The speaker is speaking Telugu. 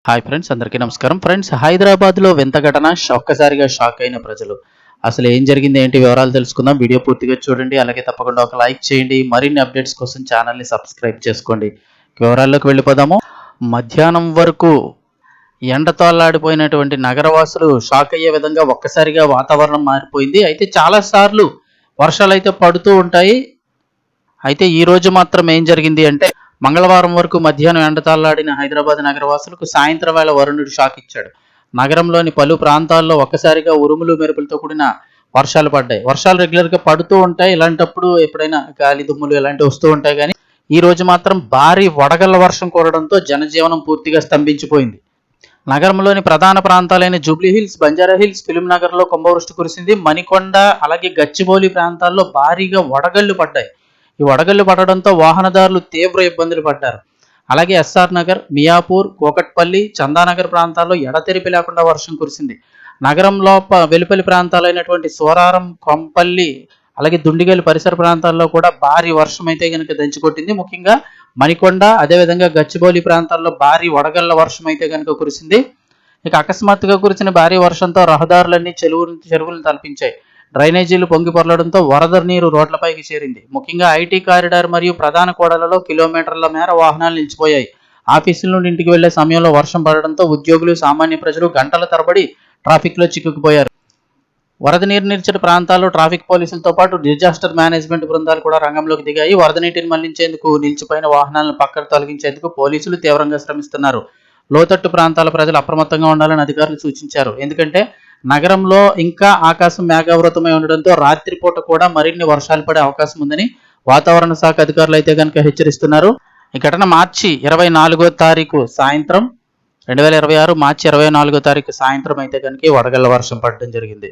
హాయ్ ఫ్రెండ్స్, అందరికీ నమస్కారం. ఫ్రెండ్స్, హైదరాబాద్లో వింత ఘటన, ఒక్కసారిగా షాక్ అయిన ప్రజలు. అసలు ఏం జరిగింది, ఏంటి వివరాలు తెలుసుకుందాం. వీడియో పూర్తిగా చూడండి, అలాగే తప్పకుండా ఒక లైక్ చేయండి. మరిన్ని అప్డేట్స్ కోసం ఛానల్ని సబ్స్క్రైబ్ చేసుకోండి. వివరాల్లోకి వెళ్ళిపోదాము. మధ్యాహ్నం వరకు ఎండతో అల్లాడిపోయినటువంటి నగరవాసులు షాక్ అయ్యే విధంగా ఒక్కసారిగా వాతావరణం మారిపోయింది. అయితే చాలాసార్లు వర్షాలు అయితే పడుతూ ఉంటాయి. అయితే ఈ రోజు మాత్రం ఏం జరిగింది అంటే, మంగళవారం వరకు మధ్యాహ్నం ఎండతాళ్లాడిన హైదరాబాద్ నగరవాసులకు సాయంత్రం వేళ వరుణుడు షాక్ ఇచ్చాడు. నగరంలోని పలు ప్రాంతాల్లో ఒక్కసారిగా ఉరుములు మెరుపులతో కూడిన వర్షాలు పడ్డాయి. వర్షాలు రెగ్యులర్గా పడుతూ ఉంటాయి. ఇలాంటప్పుడు ఎప్పుడైనా గాలి దుమ్ములు ఇలాంటివి వస్తూ ఉంటాయి. కానీ ఈ రోజు మాత్రం భారీ వడగళ్ల వర్షం కురవడంతో జనజీవనం పూర్తిగా స్తంభించిపోయింది. నగరంలోని ప్రధాన ప్రాంతాలైన జూబ్లీ హిల్స్, బంజారా హిల్స్, ఫిలిం నగర్లో కుంభవృష్టి కురిసింది. మణికొండ అలాగే గచ్చిబౌలి ప్రాంతాల్లో భారీగా వడగళ్లు పడ్డాయి. ఈ వడగళ్లు పడడంతో వాహనదారులు తీవ్ర ఇబ్బందులు పడ్డారు. అలాగే ఎస్ఆర్ నగర్, మియాపూర్, కోకట్పల్లి, చందానగర్ ప్రాంతాల్లో ఎడతెరిపి లేకుండా వర్షం కురిసింది. నగరంలో వెలుపలి ప్రాంతాలైనటువంటి సోరారం, కొంపల్లి, అలాగే దుండిగల్ పరిసర ప్రాంతాల్లో కూడా భారీ వర్షం అయితే కనుక దంచికొట్టింది. ముఖ్యంగా మణికొండ, అదేవిధంగా గచ్చిబౌలి ప్రాంతాల్లో భారీ వడగళ్ల వర్షం అయితే కనుక కురిసింది. ఇక అకస్మాత్తుగా కురిసిన భారీ వర్షంతో రహదారులన్నీ చెరువులను తలపించాయి. డ్రైనేజీలు పొంగి పొరలడంతో వరద నీరు రోడ్లపైకి చేరింది. ముఖ్యంగా ఐటీ కారిడార్ మరియు ప్రధాన కూడలలో కిలోమీటర్ల మేర వాహనాలు నిలిచిపోయాయి. ఆఫీసుల నుండి ఇంటికి వెళ్లే సమయంలో వర్షం పడడంతో ఉద్యోగులు, సామాన్య ప్రజలు గంటల తరబడి ట్రాఫిక్లో చిక్కుకుపోయారు. వరద నీరు నిలిచిన ప్రాంతాల్లో ట్రాఫిక్ పోలీసులతో పాటు డిజాస్టర్ మేనేజ్మెంట్ బృందాలు కూడా రంగంలోకి దిగాయి. వరద నీటిని మళ్లించేందుకు, నిలిచిపోయిన వాహనాలను పక్కకు తొలగించేందుకు పోలీసులు తీవ్రంగా శ్రమిస్తున్నారు. లోతట్టు ప్రాంతాల ప్రజలు అప్రమత్తంగా ఉండాలని అధికారులు సూచించారు. ఎందుకంటే నగరంలో ఇంకా ఆకాశం మేఘావృతమై ఉండడంతో రాత్రిపూట కూడా మరిన్ని వర్షాలు పడే అవకాశం ఉందని వాతావరణ శాఖ అధికారులు అయితే కనుక హెచ్చరిస్తున్నారు. ఈ ఘటన మార్చి 24వ తారీఖు సాయంత్రం 2026 మార్చి 24వ తారీఖు సాయంత్రం అయితే కనుక వడగళ్ల వర్షం పడడం జరిగింది.